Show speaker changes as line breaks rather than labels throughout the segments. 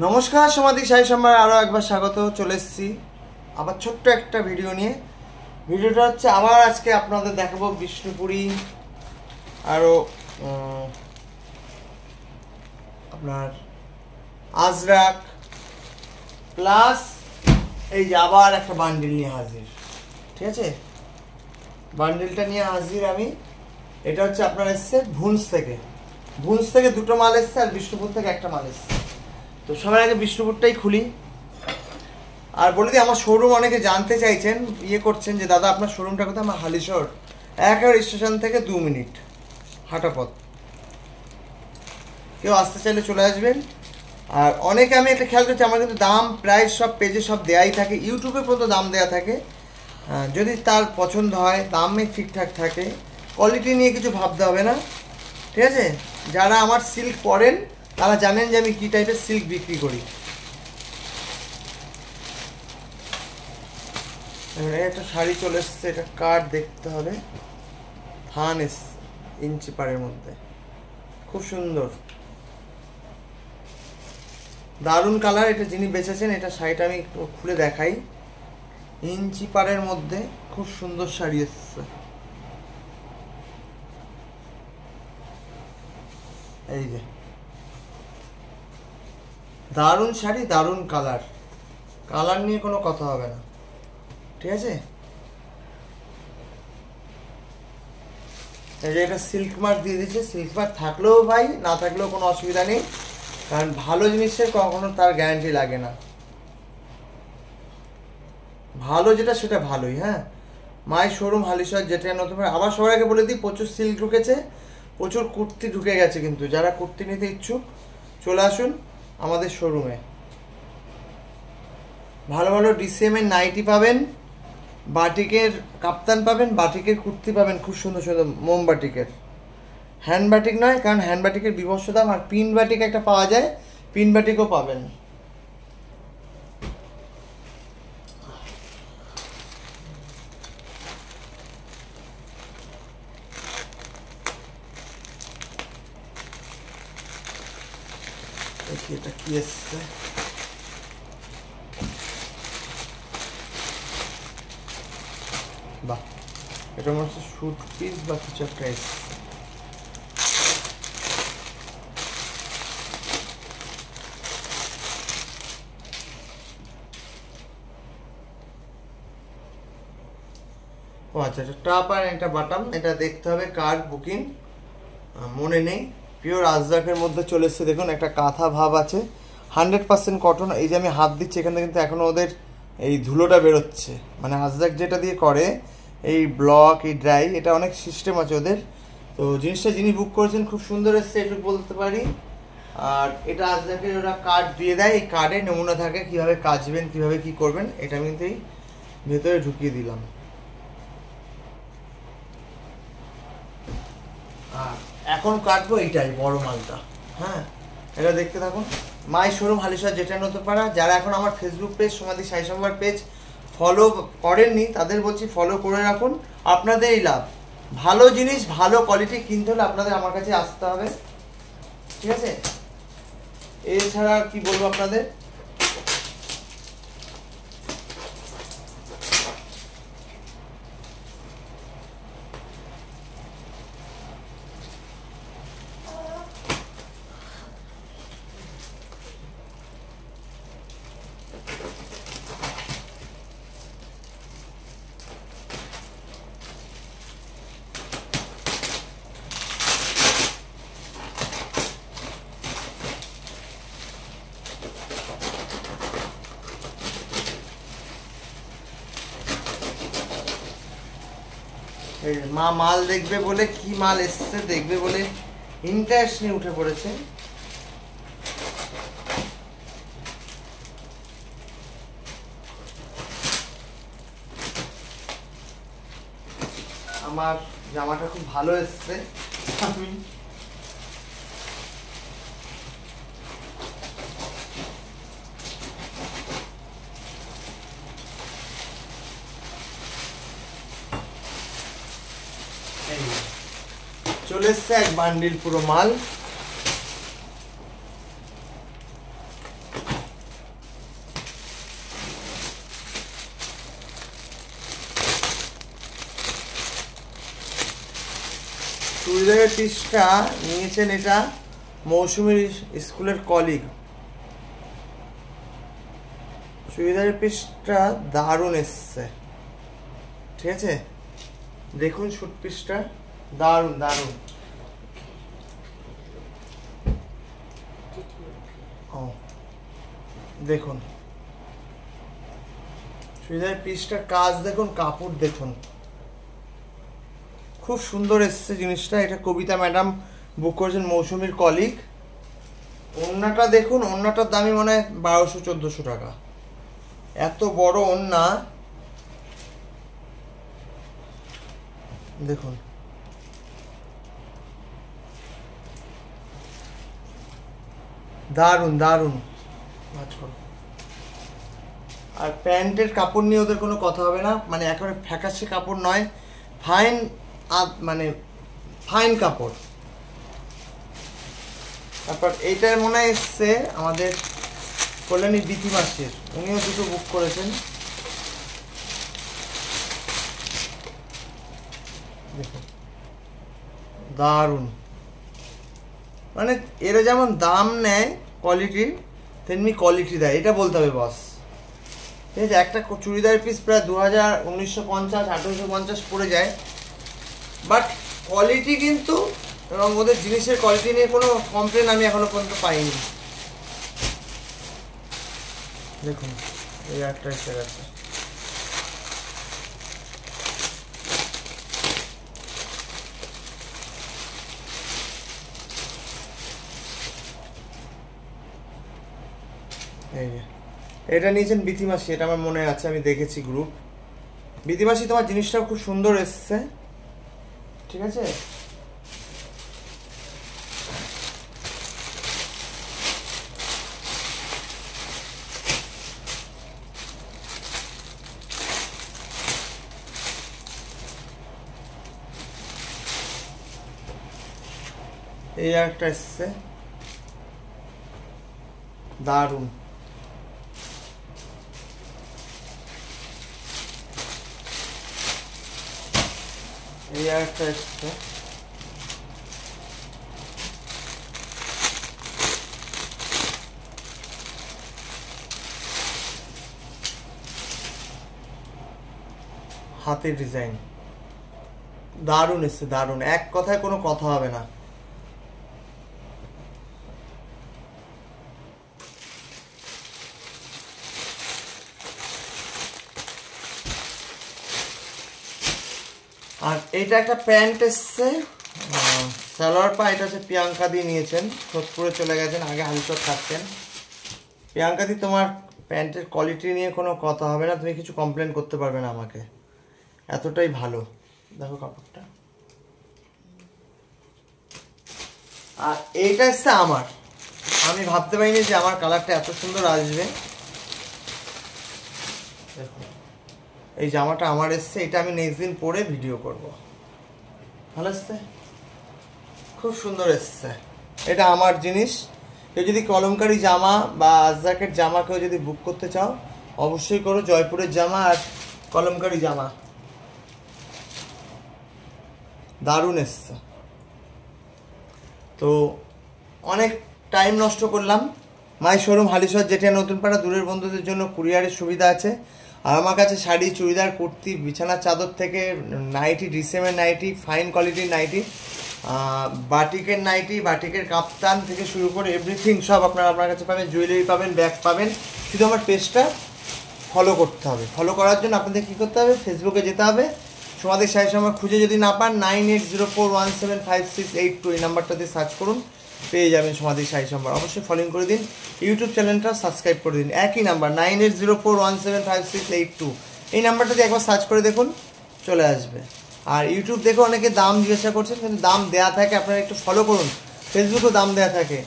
নমস্কার, সমাধি সাই সম্মান আরও একবার স্বাগত। চলে এসেছি আবার ছোট্ট একটা ভিডিও নিয়ে। ভিডিওটা হচ্ছে আবার আজকে আপনাদের দেখাবো বিষ্ণুপুরি, আরও আপনার আজরাক, প্লাস এই যে আবার একটা বান্ডিল নিয়ে হাজির। ঠিক আছে, বান্ডিলটা নিয়ে হাজির আমি। এটা হচ্ছে আপনার এসছে ভুন্স থেকে দুটো মাল এসছে, আর বিষ্ণুপুর থেকে একটা মাল এসছে। তো সবার আগে বিষ্ণুপুরটাই খুলি। আর বলে দিই, আমার শোরুম অনেকে জানতে চাইছেন, করছেন যে দাদা আপনার শোরুমটা কোথায়। আমার হালিশহর, একেবারে স্টেশন থেকে 2 মিনিট হাঁটা পথ। কেউ আসতে চাইলে চলে আসবেন। আর অনেকে, আমি একটা খেয়াল করছি, আমার কিন্তু দাম প্রাইস সব পেজে সব দেওয়াই থাকে, ইউটিউবে পর্যন্ত দাম দেওয়া থাকে। যদি তার পছন্দ হয়, দামে ঠিকঠাক থাকে, কোয়ালিটি নিয়ে কিছু ভাবতে হবে না। ঠিক আছে, যারা আমার সিল্ক পরেন তারা জানেন যে আমি কী টাইপের সিল্ক বিক্রি করি। একটা শাড়ি চলে এসছে, এটা কাট দেখতে হবে, থান ইঞ্চি পাড়ের মধ্যে, খুব সুন্দর দারুণ কালার। এটা যিনি বেচেছেন, এটা শাড়িটা আমি একটু খুলে দেখাই। ইঞ্চি পাড়ের মধ্যে খুব সুন্দর শাড়ি এসছে। এই যে দারুণ শাড়ি, দারুণ কালার, কালার নিয়ে কোনো কথা হবে না। ঠিক আছে, এই যে এটা সিল্ক মার্ক দিয়ে দিচ্ছে। সিল্ক মার্ক থাকলেও ভাই, না থাকলেও কোনো অসুবিধা নেই, কারণ ভালো জিনিসের কখনো তার গ্যারান্টি লাগে না। ভালো যেটা সেটা ভালোই। হ্যাঁ, মাই শোরুম হালিশহর, যেটা নতুন। আবার সবার আগে বলে দিই, প্রচুর সিল্ক ঢুকেছে, প্রচুর কুর্তি ঢুকে গেছে, কিন্তু যারা কুর্তি নিতে ইচ্ছুক চলে আসুন আমাদের শোরুমে। ভালো ভালো ডিসিএমের নাইটি পাবেন, বাটিকের কাপ্তান পাবেন, বাটিকের কুর্তি পাবেন, খুব সুন্দর সুন্দর মোম বাটিকের। হ্যান্ড বাটিক নয়, কারণ হ্যান্ড বাটিকের বিভৎস দাম। আর পিন বাটিক একটা পাওয়া যায়, পিন বাটিকও পাবেন। এটা কি এসছে, বাহ, এটা মনে হচ্ছে শুট পিস বা কিছু একটা এসছে। ও আচ্ছা, এটা টপ আর এটা বাটাম। এটা দেখতে হবে কার্ড বুকিং, মনে নেই। পিওর আজরাকের মধ্যে চলে এসছে। দেখুন, একটা কাঁথা ভাব আছে, 100% কটন। এই যে আমি হাত দিচ্ছি, এখানে কিন্তু এখনও ওদের এই ধুলোটা বেরোচ্ছে। মানে আজরাক যেটা দিয়ে করে, এই ব্লক, এই ড্রাই, এটা অনেক সিস্টেম আছে ওদের। তো জিনিসটা যিনি বুক করেছেন খুব সুন্দর এসছে, একটু বলতে পারি। আর এটা আজরাকের ওরা কার্ড দিয়ে দেয়, এই কার্ডে নমুনা থাকে কীভাবে কাচবেন, কীভাবে কী করবেন। এটা আমি কিন্তু এই ভেতরে ঢুকিয়ে দিলাম। আর এখন কাটবো এইটাই বড় মালটা। হ্যাঁ, এটা দেখতে থাকুন। মাই শোরুম হালিশহর, যেটা নতুন পাড়া। যারা এখন আমার ফেসবুক পেজ সমাধি সাই সম্বার পেজ ফলো করেননি, তাদের বলছি ফলো করে রাখুন, আপনাদেরই লাভ। ভালো জিনিস, ভালো কোয়ালিটি কিনতে হলে আপনাদের আমার কাছে আসতে হবে। ঠিক আছে, এছাড়া আর কি বলবো আপনাদের। মা মাল দেখবে বলে, কি মাল এসছে দেখবে বলে ইন্টারেস্ট নিয়ে উঠে পড়েছে। আমার জামাটা খুব ভালো এসছে। আমি চলে এসছে এক বান্ডিল পুরো মাল। চুড়িদারের পিসটা নিয়েছেন, এটা মৌসুমীর স্কুলের কলিগ। চুড়িদারের পিসটা দারুণ এসছে, ঠিক আছে? দেখুন শুট পিসটা দারুণ দারুণ। ও দেখুন চুড়িদারের পিসটার কাজ দেখুন, কাপড় দেখুন, খুব সুন্দর এসছে জিনিসটা। এটা কবিতা ম্যাডাম বুক করেছেন, মৌসুমীর কলিগ। ওড়নাটা দেখুন, ওড়নাটার দামই মনে হয় 1200-1400 টাকা। এত বড় ওড়না দেখুন, দারুণ দারুণ। আর প্যান্টের কাপড় নিয়ে ওদের কোনো কথা হবে না, মানে একেবারে ফ্যাকাশে কাপড় নয়, ফাইন, মানে ফাইন কাপড়। তারপর এইটার মনে হয় এসছে আমাদের কল্যাণী বিথি মাসের, উনিও দুটো বুক করেছেন। দেখুন দারুণ, মানে এরা যেমন দাম নেয় কোয়ালিটির, তেমনি কোয়ালিটি দেয়, এটা বলতে হবে বস, ঠিক আছে? একটা চুড়িদারের পিস প্রায় 2000, 1950, 1850 পড়ে যায়, বাট কোয়ালিটি কিন্তু, এবং ওদের জিনিসের কোয়ালিটি নিয়ে কোনো কমপ্লেন আমি এখনো পর্যন্ত পাইনি। দেখুন এই একটা এসে গেছে, এই এটা নিয়েছেন বিথিমাসি, এটা আমার মনে আছে, আমি দেখেছি গ্রুপ। বিথিমাসি তোমার জিনিসটাও খুব সুন্দর এসছে, ঠিক আছে? এই একটা এসছে দারুণ। এই একটা এসছে, হাতের ডিজাইন দারুণ এসছে, দারুণ, এক কথায় কোনো কথা হবে না। আর এটা একটা প্যান্ট এসছে সালোয়ার পা, এটা হচ্ছে প্রিয়াঙ্কা দি নিয়েছেন, সোদপুরে চলে গেছেন, আগে হালিশহর থাকতেন। প্রিয়াঙ্কা দি, তোমার প্যান্টের কোয়ালিটি নিয়ে কোনো কথা হবে না, তুমি কিছু কমপ্লেন করতে পারবে না আমাকে, এতটাই ভালো। দেখো কাপড়টা। আর এইটা এসছে আমার, আমি ভাবতে পারিনি যে আমার কালারটা এত সুন্দর আসবে। দেখো এই জামাটা আমার এসছে, এটা আমি নেক্সট দিন পরে ভিডিও করব। ভালো এসছে, খুব সুন্দর এসছে, এটা আমার জিনিস। কেউ যদি কলমকারি জামা বা আজরাকের জামা কেউ যদি বুক করতে চাও অবশ্যই করো, জয়পুরের জামা আর কলমকারি জামা দারুণ এসছে। তো অনেক টাইম নষ্ট করলাম। মাই শোরুম হালিশহর জেঠিয়া নতুনপাড়া, দূরের বন্ধুদের জন্য কুরিয়ারের সুবিধা আছে। আর আমার কাছে শাড়ি, চুড়িদার, কুর্তি, বিছানার চাদর থেকে নাইটি, ডিসেমের নাইটি, ফাইন কোয়ালিটির নাইটি, বাটিকের নাইটি, বাটিকের কাপ্তান থেকে শুরু করে এভরিথিং সব আপনার কাছে পাবেন। জুয়েলারি পাবেন, ব্যাগ পাবেন। শুধু আমার পেজটা ফলো করতে হবে। ফলো করার জন্য আপনাদের কী করতে হবে, ফেসবুকে যেতে হবে, সমাধি শাড়ি সম্ভার খুঁজে যদি না পান 9804175682 এই নাম্বারটাতে সার্চ করুন, পেয়ে যাবেন সমাধি শাড়ি সম্ভার। অবশ্যই ফলোইং করে দিন, ইউটিউব চ্যানেলটা সাবস্ক্রাইব করে দিন, একই নাম্বার 9804175682 এই নাম্বারটাতে একবার সার্চ করে দেখুন, চলে আসবে। আর ইউটিউব দেখে অনেকে দাম জিজ্ঞাসা করছেন, কিন্তু দাম দেয়া থাকে, আপনারা একটু ফলো করুন, ফেসবুকেও দাম দেয়া থাকে,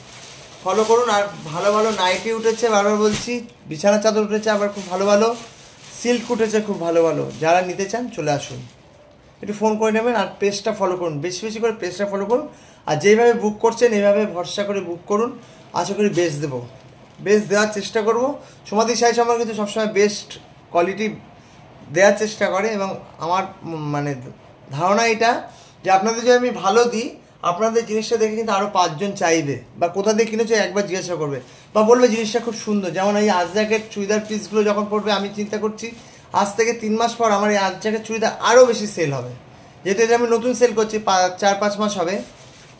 ফলো করুন। আর ভালো ভালো নাইটি উঠেছে, বারবার বলছি, বিছানা চাদর উঠেছে, আবার খুব ভালো ভালো সিল্ক উঠেছে, খুব ভালো ভালো। যারা নিতে চান চলে আসুন, একটু ফোন করে নেবেন। আর পেজটা ফলো করুন, বেশি বেশি করে পেজটা ফলো করুন। আর যেইভাবে বুক করছেন এইভাবে ভরসা করে বুক করুন, আশা করি বেস্ট দেবো, বেস্ট দেওয়ার চেষ্টা করব। সমাধি শাড়ি সম্ভার কিন্তু সবসময় বেস্ট কোয়ালিটি দেওয়ার চেষ্টা করে, এবং আমার মানে ধারণা এটা যে আপনাদের যদি আমি ভালো দিই আপনাদের জিনিসটা দেখে কিন্তু আরও 5 জন চাইবে, বা কোথা দিয়ে কিনেছো একবার জিজ্ঞাসা করবে, বা বলবে জিনিসটা খুব সুন্দর। যেমন এই আজরাকের চুড়িদার পিসগুলো যখন পড়বে, আমি চিন্তা করছি আজ থেকে 3 মাস পর আমার এই আজরাকের চুড়িদার আরও বেশি সেল হবে, যেহেতু এটা আমি নতুন সেল করছি, 4-5 মাস হবে,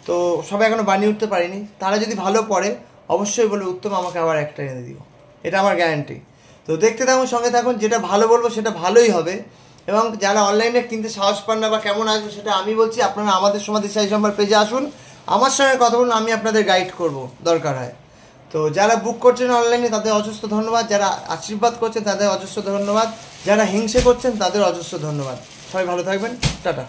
তো সবাই এখনও বানিয়ে উঠতে পারিনি। তারা যদি ভালো পড়ে অবশ্যই বলবে উত্তম আমাকে আবার একটা এনে দিও, এটা আমার গ্যারান্টি। তো দেখতে থাকুন, সঙ্গে থাকুন, যেটা ভালো বলবো সেটা ভালোই হবে। এবং যারা অনলাইনে কিনতে সাহস পান না বা কেমন আসবে সেটা আমি বলছি, আপনারা আমাদের সমাধি শাড়ি সম্ভার পেজে আসুন, আমার সঙ্গে কথা বলুন, আমি আপনাদের গাইড করব দরকার হয়। তো যারা বুক করছেন অনলাইনে তাদের অজস্র ধন্যবাদ, যারা আশীর্বাদ করছেন তাদের অজস্র ধন্যবাদ, যারা হিংসে করছেন তাদের অজস্র ধন্যবাদ। সবাই ভালো থাকবেন, টাটা।